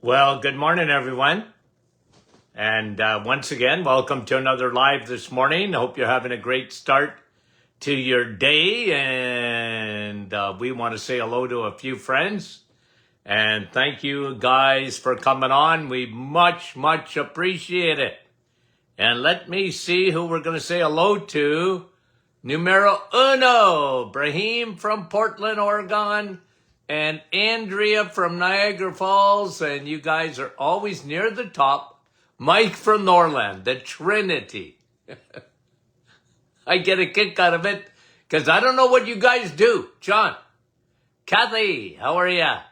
Well, good morning, everyone. And once again, welcome to another live this morning. I hope you're having a great start to your day. And we want to say hello to a few friends. And thank you guys for coming on. We much appreciate it. And let me see who we're going to say hello to. Numero uno, Brahim from Portland, Oregon, and Andrea from Niagara Falls. And you guys are always near the top. Mike from Norland, the Trinity. I get a kick out of it because I don't know what you guys do. John, Kathy, how are ya?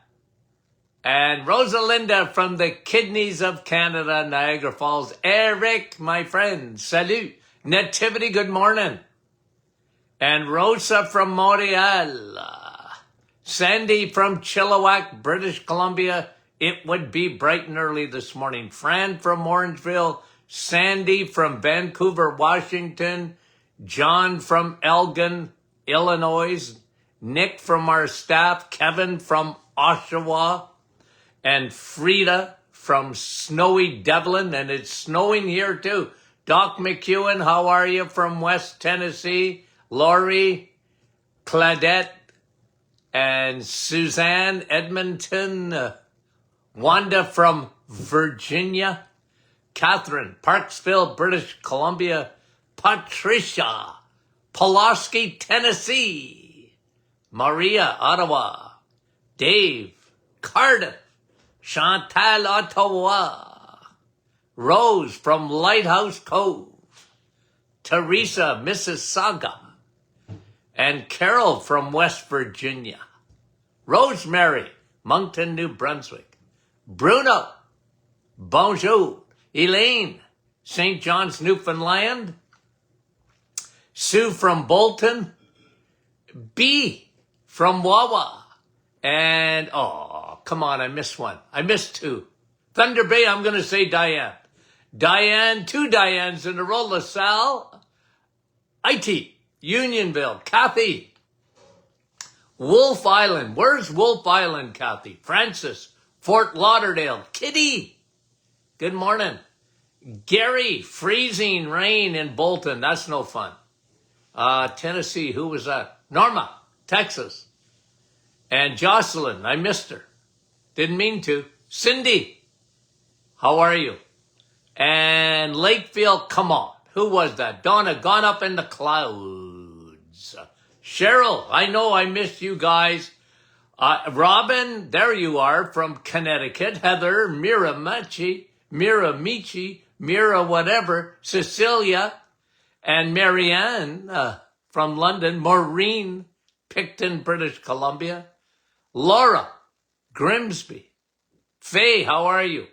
And Rosalinda from the Kidneys of Canada, Niagara Falls. Eric, my friend, salut. Nativity, good morning. And Rosa from Montreal. Sandy from Chilliwack, British Columbia. It would be bright and early this morning. Fran from Orangeville. Sandy from Vancouver, Washington. John from Elgin, Illinois. Nick from our staff. Kevin from Oshawa. And Frida from snowy Devlin. And it's snowing here too. Doc McEwen, how are you from West Tennessee? Laurie, Claudette, and Suzanne, Edmonton, Wanda from Virginia, Catherine, Parksville, British Columbia, Patricia, Pulaski, Tennessee, Maria, Ottawa, Dave, Cardiff, Chantal, Ottawa, Rose from Lighthouse Cove, Teresa, Mississauga, and Carol from West Virginia. Rosemary, Moncton, New Brunswick. Bruno, bonjour. Elaine, St. John's, Newfoundland. Sue from Bolton. B from Wawa. And, oh, come on, I missed one. I missed two. Thunder Bay, I'm going to say Diane. Diane, two Dianes in a row. LaSalle, IT, Unionville, Kathy, Wolf Island. Where's Wolf Island, Kathy? Francis, Fort Lauderdale, Kitty, good morning. Gary, freezing rain in Bolton. That's no fun. Tennessee, who was that? Norma, Texas. And Jocelyn, I missed her. Didn't mean to. Cindy, how are you? And Lakefield, come on. Who was that? Donna, gone up in the clouds. Cheryl, I know I missed you guys. Robin, there you are from Connecticut. Heather, Mira Michi, Mira whatever. Cecilia, and Marianne from London. Maureen, Picton, British Columbia. Laura, Grimsby. Faye, how are you?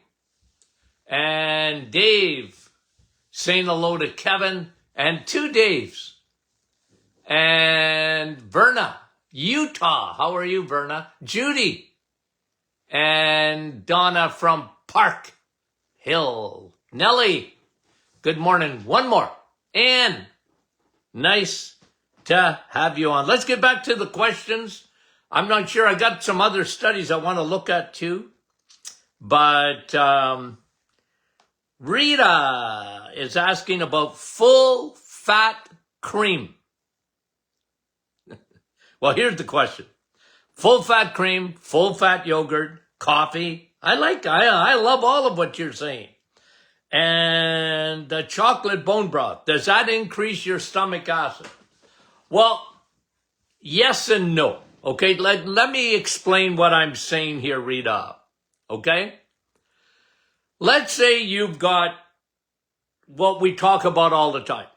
And Dave, saying hello to Kevin, and two Daves. And Verna, Utah. How are you, Verna? Judy. And Donna from Park Hill. Nellie, good morning. One more. Anne, nice to have you on. Let's get back to the questions. I'm not sure. I got some other studies I want to look at too. But Rita is asking about full fat cream. Well, here's the question. Full fat cream, full fat yogurt, coffee. I love all of what you're saying. And the chocolate bone broth. Does that increase your stomach acid? Well, yes and no. Okay, let me explain what I'm saying here, Rita. Okay? Let's say you've got what we talk about all the time,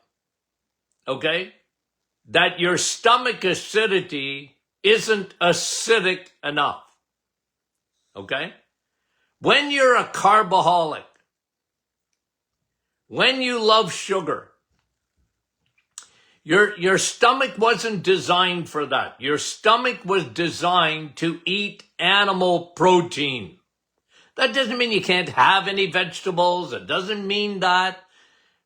okay? That your stomach acidity isn't acidic enough, okay? When you're a carboholic, when you love sugar, your stomach wasn't designed for that. Your stomach was designed to eat animal protein. That doesn't mean you can't have any vegetables. It doesn't mean that.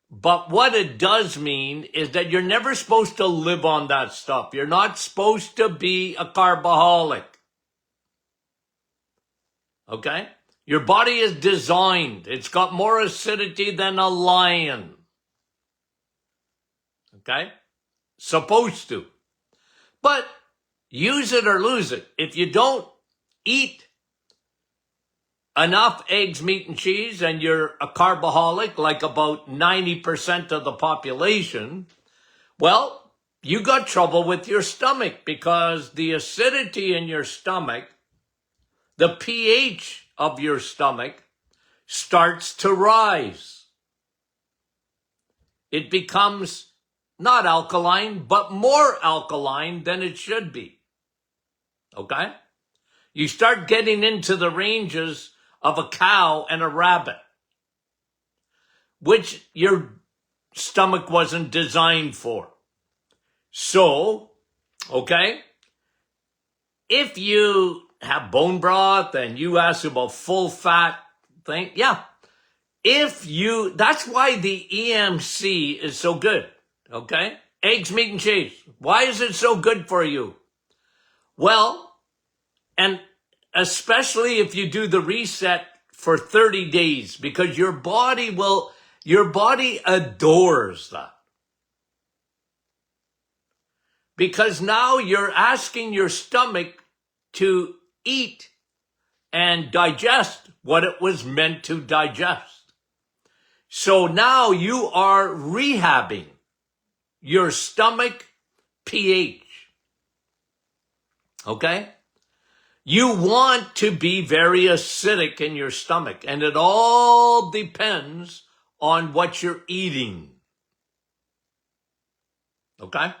But what it does mean is that you're never supposed to live on that stuff. You're not supposed to be a carboholic. Okay? Your body is designed. It's got more acidity than a lion. Okay? Supposed to. But use it or lose it. If you don't eat enough eggs, meat, and cheese, and you're a carboholic, like about 90% of the population, well, you got trouble with your stomach because the acidity in your stomach, the pH of your stomach, starts to rise. It becomes not alkaline, but more alkaline than it should be. Okay? You start getting into the ranges of a cow and a rabbit, which your stomach wasn't designed for. So, okay, if you have bone broth and you ask about full fat thing, yeah. That's why the EMC is so good, okay? Eggs, meat, and cheese. Why is it so good for you? Well, and especially if you do the reset for 30 days, because your body adores that. Because now you're asking your stomach to eat and digest what it was meant to digest. So now you are rehabbing your stomach pH. Okay? You want to be very acidic in your stomach, and it all depends on what you're eating. Okay?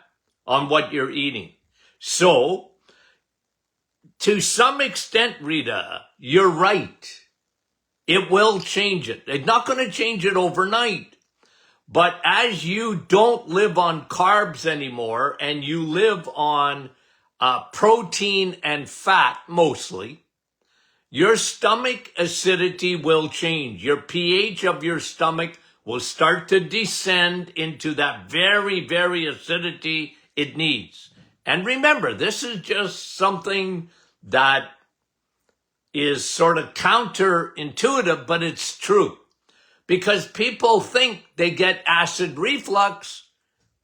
On what you're eating. So, to some extent, Rita, you're right. It will change it. It's not going to change it overnight. But as you don't live on carbs anymore and you live on protein and fat mostly, your stomach acidity will change. Your pH of your stomach will start to descend into that very, very acidity it needs. And remember, this is just something that is sort of counterintuitive, but it's true. Because people think they get acid reflux.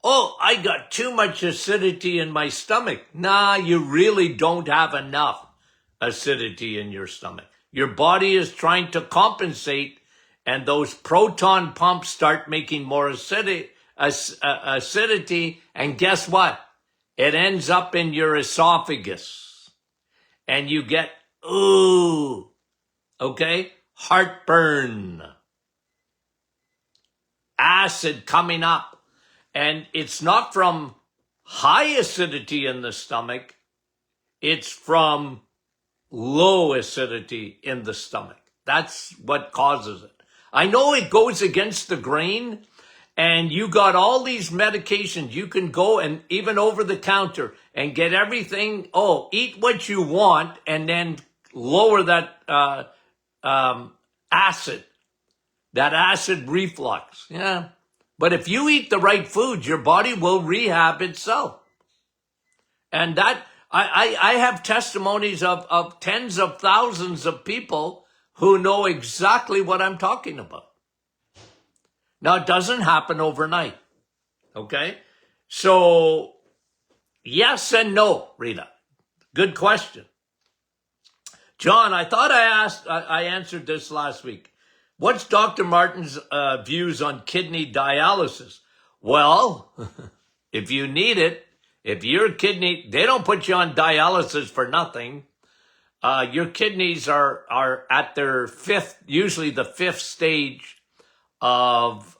Oh, I got too much acidity in my stomach. Nah, you really don't have enough acidity in your stomach. Your body is trying to compensate, and those proton pumps start making more acidity, and guess what? It ends up in your esophagus, and you get, heartburn, acid coming up. And it's not from high acidity in the stomach, it's from low acidity in the stomach. That's what causes it. I know it goes against the grain, and you got all these medications. You can go and even over the counter and get everything. Oh, eat what you want and then lower that acid reflux. Yeah. But if you eat the right foods, your body will rehab itself. And that, I have testimonies of tens of thousands of people who know exactly what I'm talking about. Now, it doesn't happen overnight. Okay? So, yes and no, Rita. Good question. John, I thought I answered this last week. What's Dr. Martin's views on kidney dialysis? Well, if you need it, if your kidney, they don't put you on dialysis for nothing. Your kidneys are at their usually the fifth stage of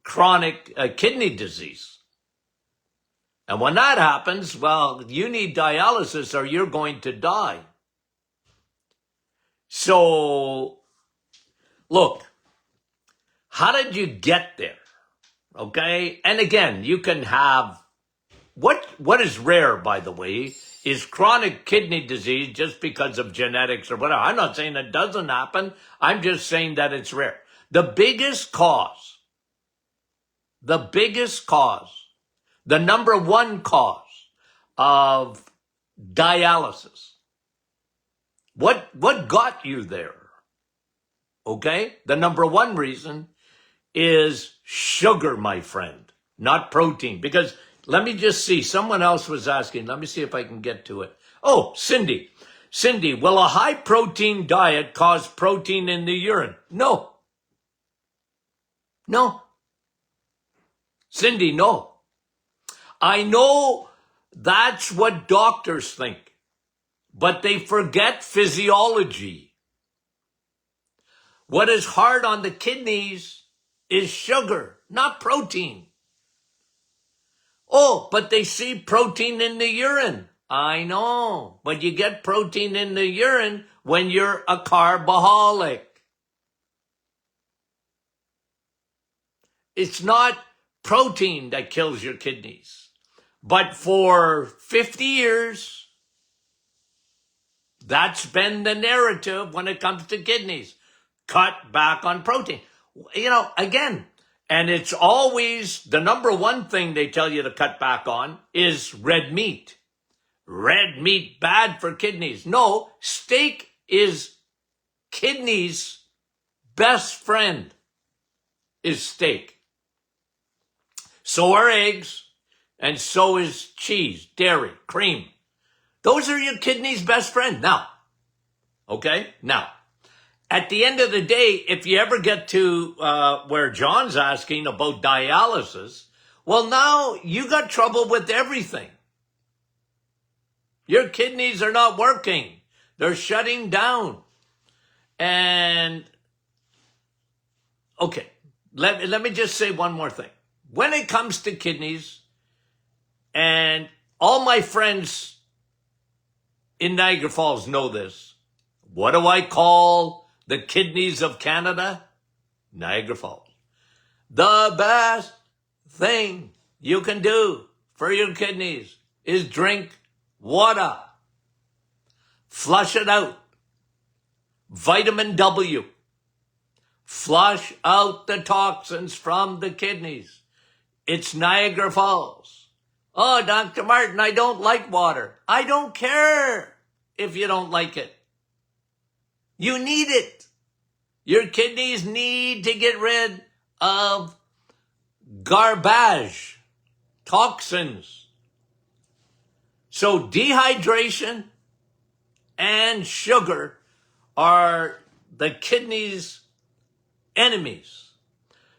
chronic kidney disease. And when that happens, well, you need dialysis or you're going to die. So, look, how did you get there? Okay? And again, you can have, what is rare, by the way, is chronic kidney disease just because of genetics or whatever. I'm not saying it doesn't happen. I'm just saying that it's rare. The biggest cause, the number one cause of dialysis, what got you there? Okay? The number one reason is sugar, my friend, not protein. Because let me just see, someone else was asking. Let me see if I can get to it. Oh, Cindy. Cindy, will a high protein diet cause protein in the urine? No. No. Cindy, no. I know that's what doctors think, but they forget physiology. What is hard on the kidneys is sugar, not protein. Oh, but they see protein in the urine. I know, but you get protein in the urine when you're a carboholic. It's not protein that kills your kidneys. But for 50 years, that's been the narrative when it comes to kidneys. Cut back on protein. You know, again, and it's always the number one thing they tell you to cut back on is red meat. Red meat, bad for kidneys. No, steak is kidneys' best friend is steak. So are eggs, and so is cheese, dairy, cream. Those are your kidneys' best friend. Now, okay? Now, at the end of the day, if you ever get to where John's asking about dialysis, well, now you got trouble with everything. Your kidneys are not working. They're shutting down. And, okay, let me just say one more thing. When it comes to kidneys, and all my friends in Niagara Falls know this, what do I call the kidneys of Canada? Niagara Falls. The best thing you can do for your kidneys is drink water. Flush it out. Vitamin W. Flush out the toxins from the kidneys. It's Niagara Falls. Oh, Dr. Martin, I don't like water. I don't care if you don't like it. You need it. Your kidneys need to get rid of garbage, toxins. So dehydration and sugar are the kidneys' enemies.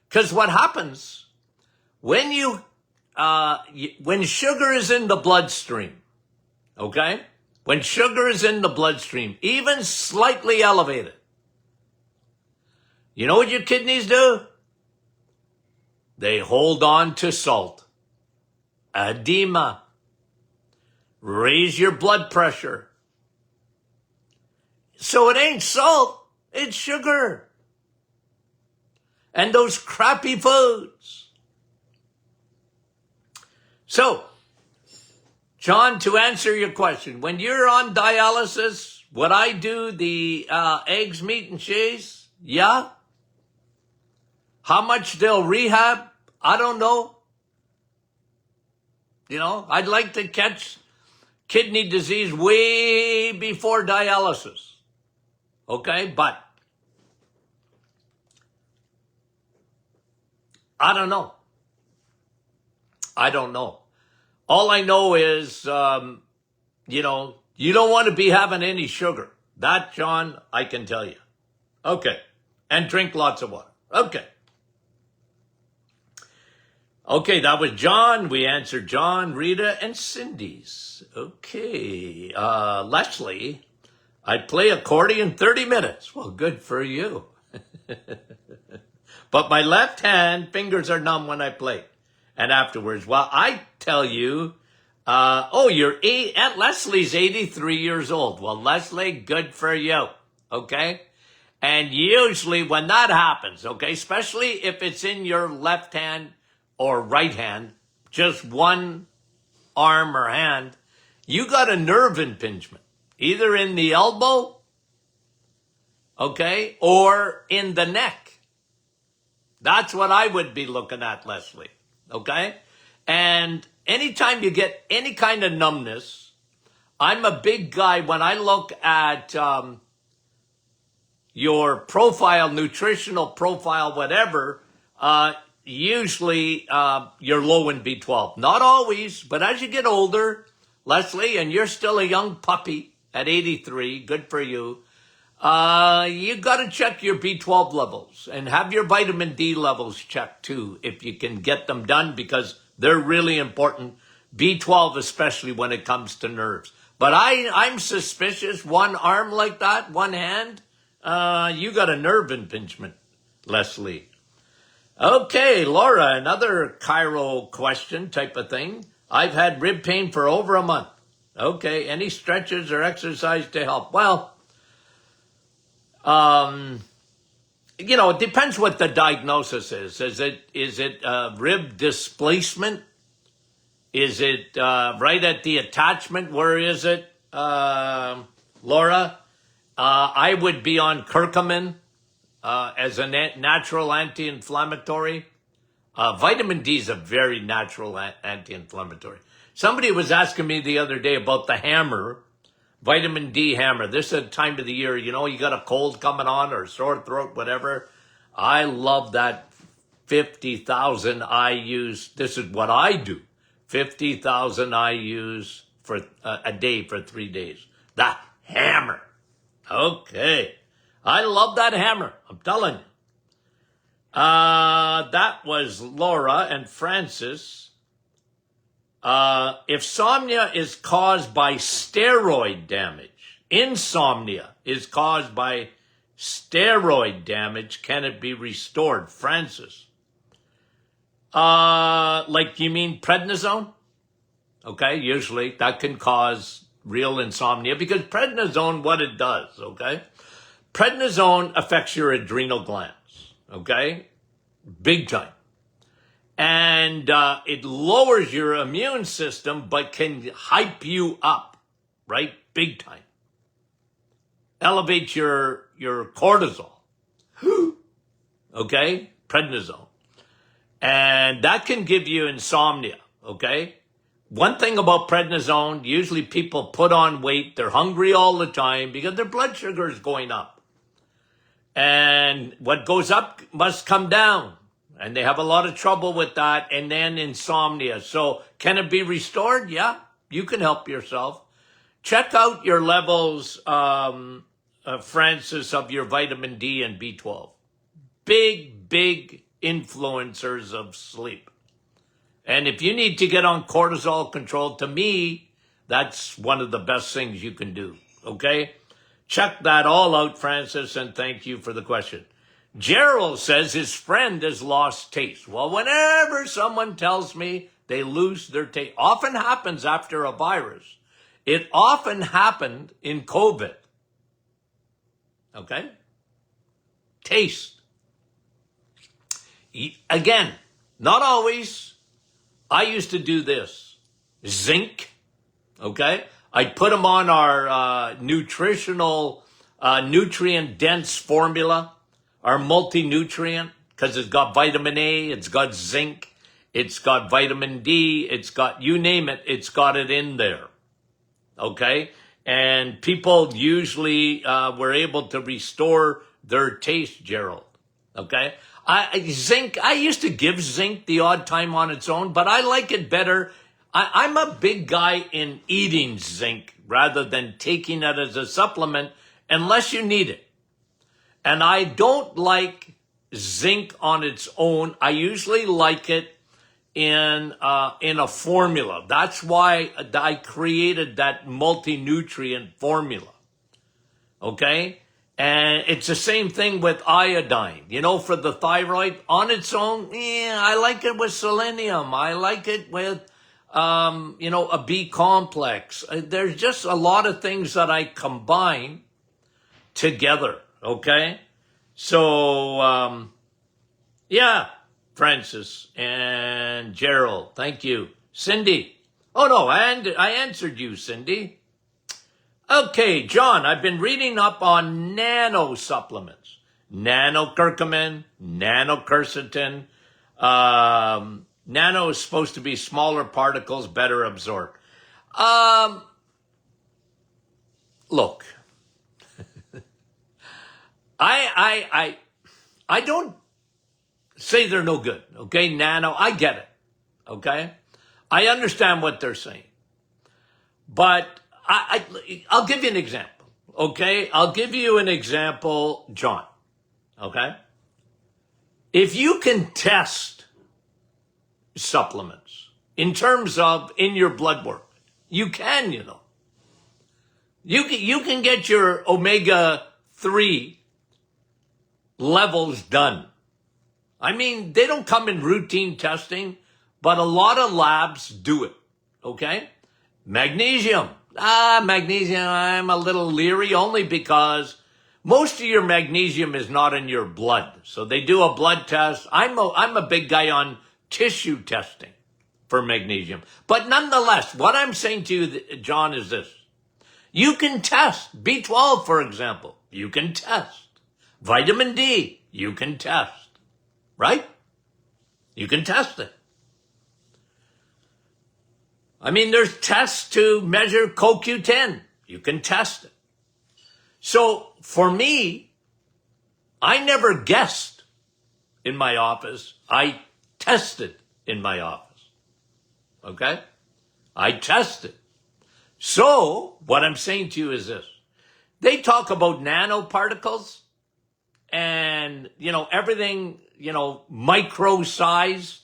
Because what happens when when sugar is in the bloodstream, okay? When sugar is in the bloodstream, even slightly elevated, you know what your kidneys do? They hold on to salt, edema, raise your blood pressure. So it ain't salt, it's sugar. And those crappy foods. So, John, to answer your question, when you're on dialysis, would I do the eggs, meat, and cheese? Yeah. How much they'll rehab? I don't know. You know, I'd like to catch kidney disease way before dialysis. Okay, but I don't know. I don't know. All I know is, you know, you don't want to be having any sugar. That, John, I can tell you. Okay. And drink lots of water. Okay. Okay, that was John. We answered John, Rita, and Cindy's. Okay. Leslie, I play accordion 30 minutes. Well, good for you. But my left hand fingers are numb when I play. And afterwards, well, I tell you, Aunt Leslie's 83 years old. Well, Leslie, good for you. Okay? And usually when that happens, okay, especially if it's in your left hand or right hand, just one arm or hand, you got a nerve impingement, either in the elbow, okay, or in the neck. That's what I would be looking at, Leslie, okay? And anytime you get any kind of numbness, I'm a big guy when I look at your profile, nutritional profile, whatever, usually you're low in B12. Not always, but as you get older, Leslie, and you're still a young puppy at 83, good for you, you got to check your B12 levels and have your vitamin D levels checked too, if you can get them done, because they're really important. B12, especially when it comes to nerves. But I'm suspicious, one arm like that, one hand, you got a nerve impingement, Leslie. Okay, Laura, another chiro question type of thing. I've had rib pain for over a month. Okay, any stretches or exercise to help? Well, you know, it depends what the diagnosis is. Is it rib displacement? Is it right at the attachment? Where is it, Laura? I would be on curcumin as a natural anti-inflammatory. Vitamin D is a very natural anti-inflammatory. Somebody was asking me the other day about the hammer, vitamin D hammer. This is a time of the year, you know, you got a cold coming on or sore throat, whatever. I love that 50,000 I use. This is what I do. 50,000 I use for a day for 3 days. That hammer. Okay. I love that hammer. I'm telling you. That was Laura and Francis. If insomnia is caused by steroid damage, insomnia is caused by steroid damage, can it be restored? Francis. Like you mean prednisone? Okay, usually that can cause real insomnia because prednisone, what it does, okay? Prednisone affects your adrenal glands, okay? Big time. And it lowers your immune system, but can hype you up, right? Big time. Elevates your cortisol, okay? Prednisone. And that can give you insomnia, okay? One thing about prednisone, usually people put on weight, they're hungry all the time because their blood sugar is going up. And what goes up must come down. And they have a lot of trouble with that. And then insomnia. So can it be restored? Yeah, you can help yourself. Check out your levels, Francis, of your vitamin D and B12. Big influencers of sleep. And if you need to get on cortisol control, to me, that's one of the best things you can do. Okay? Check that all out, Francis, and thank you for the question. Gerald says his friend has lost taste. Well, whenever someone tells me they lose their taste, often happens after a virus. It often happened in COVID. Okay? Taste. Again, not always. I used to do this. Zinc. Okay? I'd put them on our nutritional, nutrient-dense formula, our multi-nutrient, because it's got vitamin A, it's got zinc, it's got vitamin D, it's got, you name it, it's got it in there. Okay? And people usually were able to restore their taste, Gerald. Okay? Zinc, I used to give zinc the odd time on its own, but I like it better. I'm a big guy in eating zinc rather than taking it as a supplement unless you need it. And I don't like zinc on its own. I usually like it in a formula. That's why I created that multi-nutrient formula. Okay? And it's the same thing with iodine. You know, for the thyroid, on its own, I like it with selenium. I like it with a B complex. There's just a lot of things that I combine together, okay? So, yeah, Francis and Gerald, thank you. Cindy. Oh, no, I answered you, Cindy. Okay, John, I've been reading up on nano supplements. Nano-curcumin, nano-quercetin, nano is supposed to be smaller particles, better absorbed. Look, I don't say they're no good. Okay, Nano, I get it. Okay, I understand what they're saying, but I'll give you an example. Okay, I'll give you an example, John. Okay, if you can test supplements in terms of in your blood work, you can, you can get your omega-3 levels done. I mean, they don't come in routine testing, but a lot of labs do it. Okay? Magnesium. Magnesium, I'm a little leery only because most of your magnesium is not in your blood. So they do a blood test. I'm a big guy on tissue testing for magnesium. But nonetheless, what I'm saying to you, John, is this. You can test B12, for example. You can test. Vitamin D, you can test. Right? You can test it. I mean, there's tests to measure CoQ10. You can test it. So for me, I never guessed in my office. I tested in my office. Okay? I tested. So what I'm saying to you is this. They talk about nanoparticles and, everything, micro size.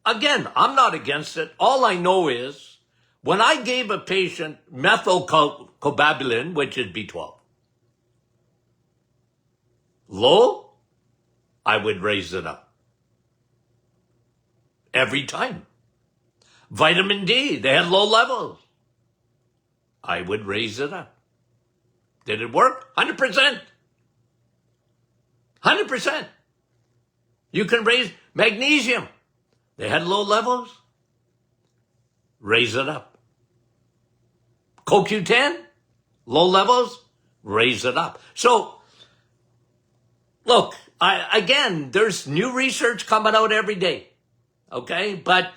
Again, I'm not against it. All I know is when I gave a patient methylcobalamin, which is B12, low, I would raise it up. Every time. Vitamin D, they had low levels. I would raise it up. Did it work? 100%. 100%. You can raise magnesium. They had low levels. Raise it up. CoQ10, low levels, raise it up. So, look, again, there's new research coming out every day. Okay? But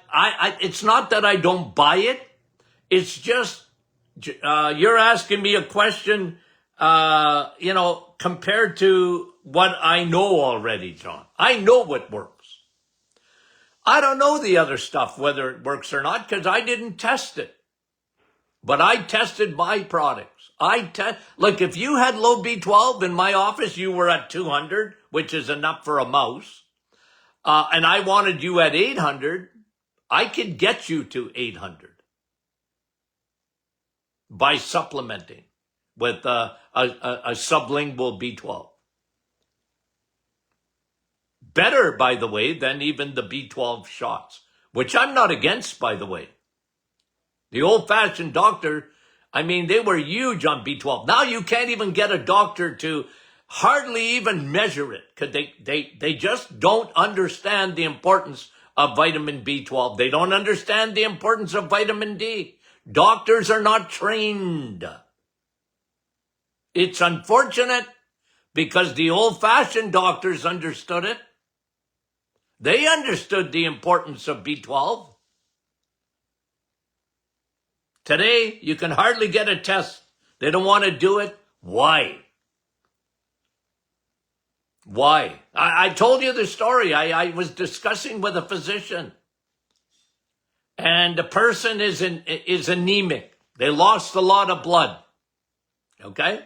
it's not that I don't buy it. It's just, you're asking me a question, compared to what I know already, John. I know what works. I don't know the other stuff, whether it works or not, because I didn't test it. But I tested my products. Look, if you had low B12 in my office, you were at 200, which is enough for a mouse. And I wanted you at 800, I could get you to 800 by supplementing with a sublingual B12. Better, by the way, than even the B12 shots, which I'm not against, by the way. The old-fashioned doctor, they were huge on B12. Now you can't even get a doctor to hardly even measure it because they just don't understand the importance of vitamin B12. They don't understand the importance of vitamin D. Doctors are not trained. It's unfortunate because the old-fashioned doctors understood it. They understood the importance of B12. Today, you can hardly get a test. They don't want to do it. Why? Why? I told you the story. I was discussing with a physician. And the person is anemic. They lost a lot of blood. Okay?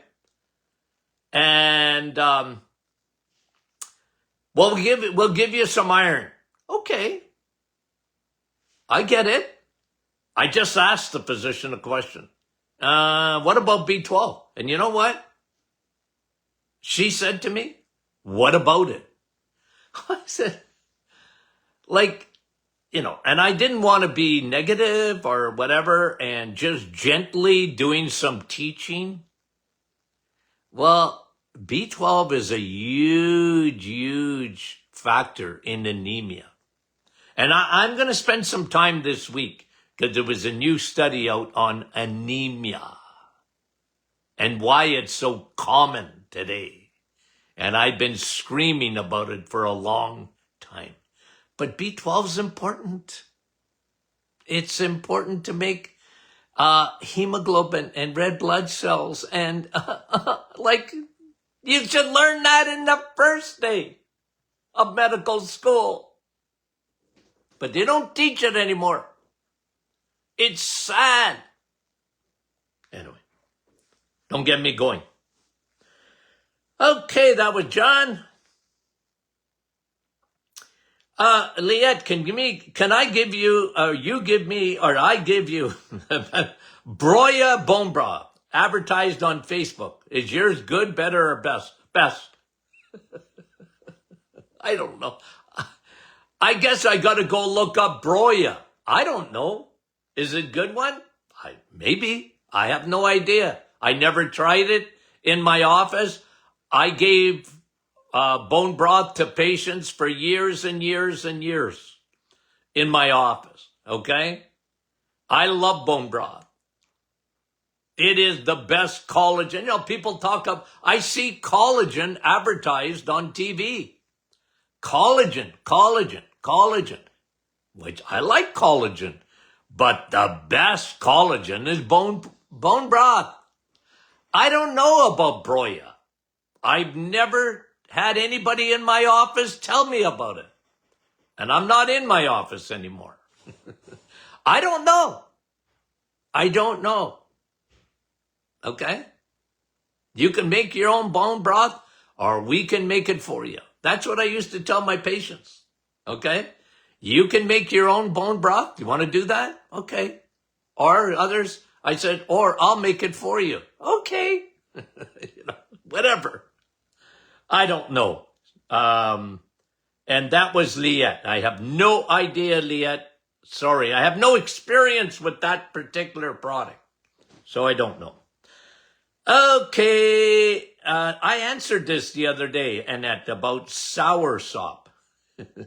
And we'll give you some iron. Okay. I get it. I just asked the physician a question. What about B12? And you know what? She said to me, what about it? I said, and I didn't want to be negative or whatever and just gently doing some teaching. Well, B12 is a huge, huge factor in anemia. And I'm going to spend some time this week because there was a new study out on anemia and why it's so common today. And I've been screaming about it for a long time. But B12 is important. It's important to make hemoglobin and red blood cells and You should learn that in the first day of medical school. But they don't teach it anymore. It's sad. Anyway, don't get me going. Okay, that was John. Liette, can I give you, or you give me, or I give you Broya bone broth, advertised on Facebook. Is yours good, better, or best? Best. I don't know. I guess I got to go look up Broya. I don't know. Is it a good one? Maybe. I have no idea. I never tried it in my office. I gave bone broth to patients for years and years and years in my office. Okay? I love bone broth. It is the best collagen. You know, people talk of, I see collagen advertised on TV. Collagen, which I like collagen, but the best collagen is bone broth. I don't know about Broya. I've never had anybody in my office tell me about it. And I'm not in my office anymore. I don't know. Okay? You can make your own bone broth, or we can make it for you. That's what I used to tell my patients. Okay? You can make your own bone broth. You want to do that? Okay. Or others, I said, or I'll make it for you. Okay. Whatever. I don't know. And that was Liette. I have no idea, Liette. Sorry, I have no experience with that particular product. So I don't know. Okay. I answered this the other day, Annette, about soursop.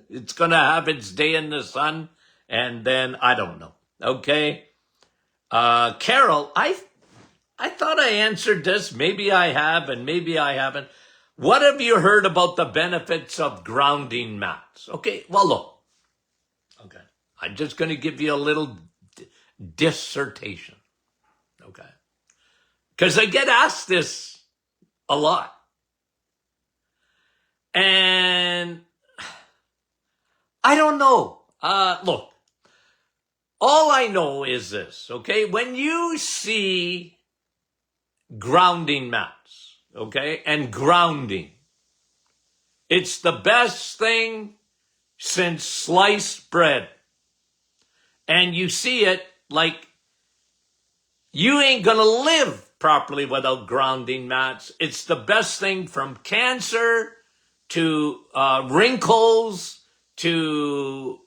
It's going to have its day in the sun, and then I don't know. Okay. Carol, I thought I answered this. Maybe I have, and maybe I haven't. What have you heard about the benefits of grounding mats? Okay, well, look. Okay, I'm just going to give you a little dissertation. Okay. Because I get asked this a lot. And I don't know. Look, all I know is this, okay? When you see grounding mats, okay, and grounding, it's the best thing since sliced bread. And you see it like you ain't gonna live properly without grounding mats. It's the best thing from cancer to wrinkles to,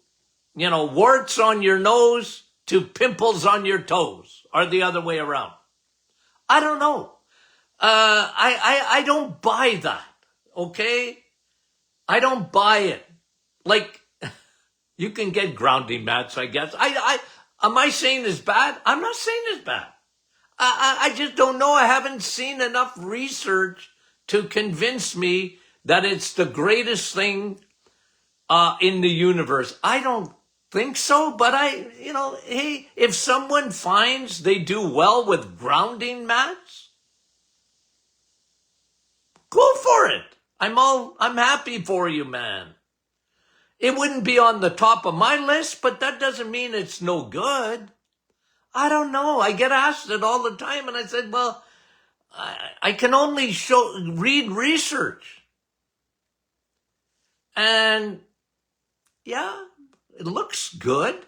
warts on your nose to pimples on your toes, or the other way around. I don't know. I don't buy that, okay? I don't buy it. Like, you can get grounding mats, I guess. Am I saying it's bad? I'm not saying it's bad. I just don't know. I haven't seen enough research to convince me that it's the greatest thing in the universe. I don't think so, but hey, if someone finds they do well with grounding mats, go for it. I'm happy for you, man. It wouldn't be on the top of my list, but that doesn't mean it's no good. I don't know. I get asked it all the time, and I said, well, I can only read research. And yeah, it looks good.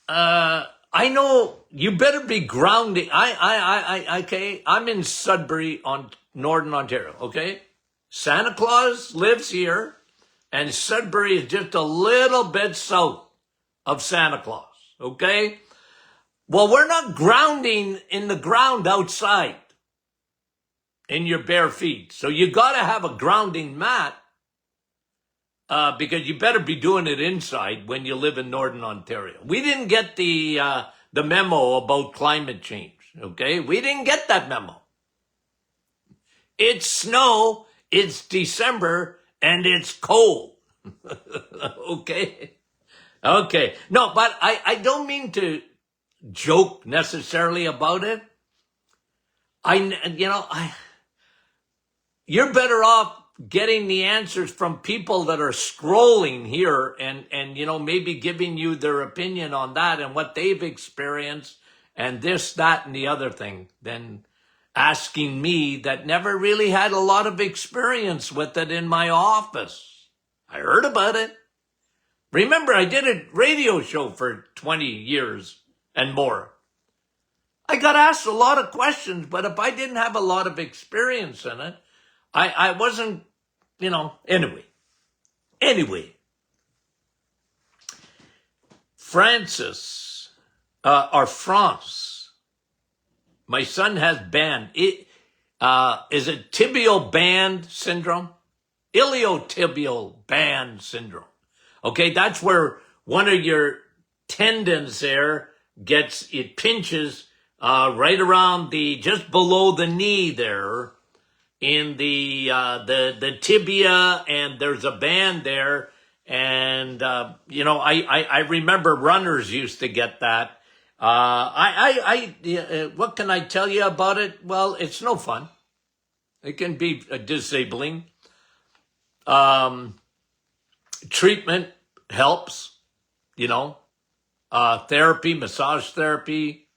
I know you better be grounding. Okay, I'm in Sudbury on Northern Ontario, okay? Santa Claus lives here, and Sudbury is just a little bit south of Santa Claus, okay? Well, we're not grounding in the ground outside in your bare feet. So you got to have a grounding mat because you better be doing it inside when you live in Northern Ontario. We didn't get the memo about climate change, okay? We didn't get that memo. It's snow, it's December, and it's cold. Okay? Okay. No, but I don't mean to joke necessarily about it. you're better off getting the answers from people that are scrolling here and maybe giving you their opinion on that and what they've experienced and this, that, and the other thing than asking me that never really had a lot of experience with it in my office. I heard about it. Remember, I did a radio show for 20 years and more. I got asked a lot of questions, but if I didn't have a lot of experience in it, I wasn't, anyway. France, my son has band. Is it tibial band syndrome? Iliotibial band syndrome. Okay, that's where one of your tendons there it pinches right around just below the knee there in the tibia, and there's a band there. And, I remember runners used to get that. What can I tell you about it? Well, it's no fun. It can be disabling. Treatment helps, therapy, massage therapy,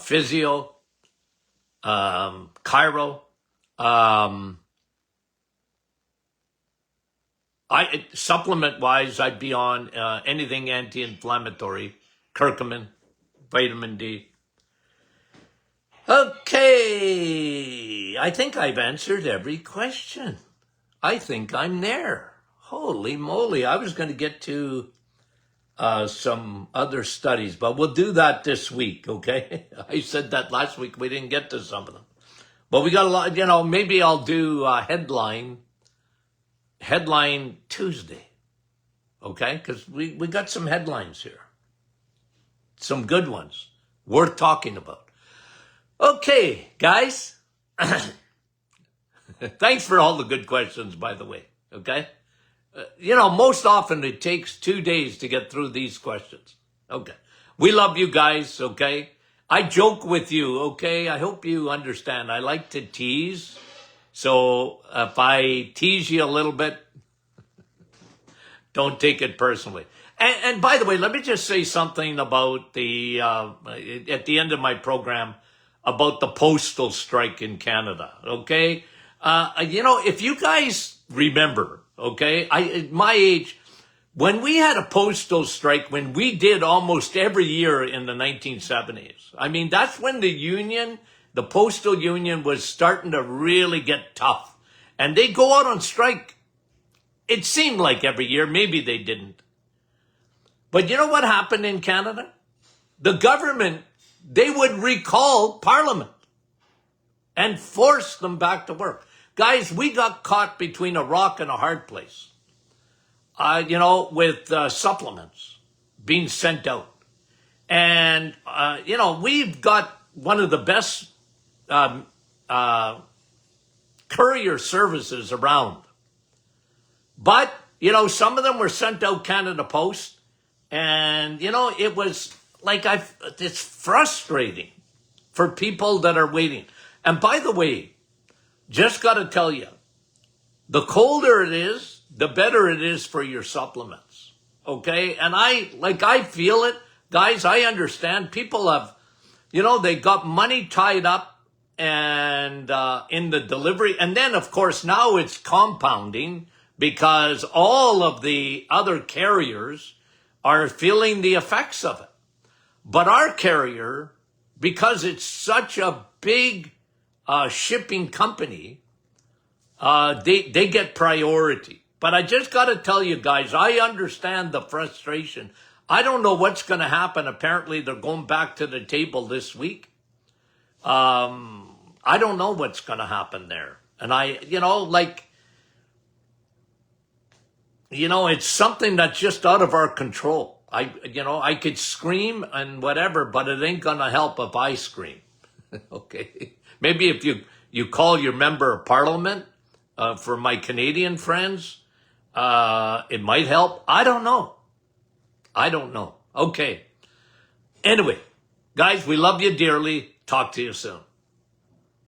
physio, chiro. Supplement wise, I'd be on anything anti-inflammatory, curcumin, vitamin D. Okay, I think I've answered every question. I think I'm there. Holy moly, I was going to get to some other studies, but we'll do that this week, okay? I said that last week, we didn't get to some of them. But we got a lot, maybe I'll do Headline Tuesday, okay? Because we got some headlines here. Some good ones worth talking about. Okay, guys. Thanks for all the good questions, by the way, okay? Most often it takes 2 days to get through these questions. Okay. We love you guys, okay? I joke with you, okay? I hope you understand. I like to tease. So if I tease you a little bit, don't take it personally. And by the way, let me just say something about at the end of my program, about the postal strike in Canada, okay? If you guys remember, okay, at my age, when we had a postal strike, when we did almost every year in the 1970s, I mean, that's when the postal union was starting to really get tough. And they go out on strike. It seemed like every year. Maybe they didn't. But you know what happened in Canada? The government, they would recall Parliament and force them back to work. Guys, we got caught between a rock and a hard place, with supplements being sent out. And, we've got one of the best courier services around. But, some of them were sent out Canada Post. And, it was like it's frustrating for people that are waiting. And by the way, just got to tell you, the colder it is, the better it is for your supplements. Okay? And I feel it. Guys, I understand. People have, they got money tied up and in the delivery. And then, of course, now it's compounding because all of the other carriers are feeling the effects of it. But our carrier, because it's such a big shipping company, they get priority. But I just got to tell you guys, I understand the frustration. I don't know what's going to happen. Apparently, they're going back to the table this week. I don't know what's going to happen there. And it's something that's just out of our control. I could scream and whatever, but it ain't going to help if I scream. Okay. Maybe if you call your member of parliament, for my Canadian friends, it might help. I don't know. Okay. Anyway, guys, we love you dearly. Talk to you soon.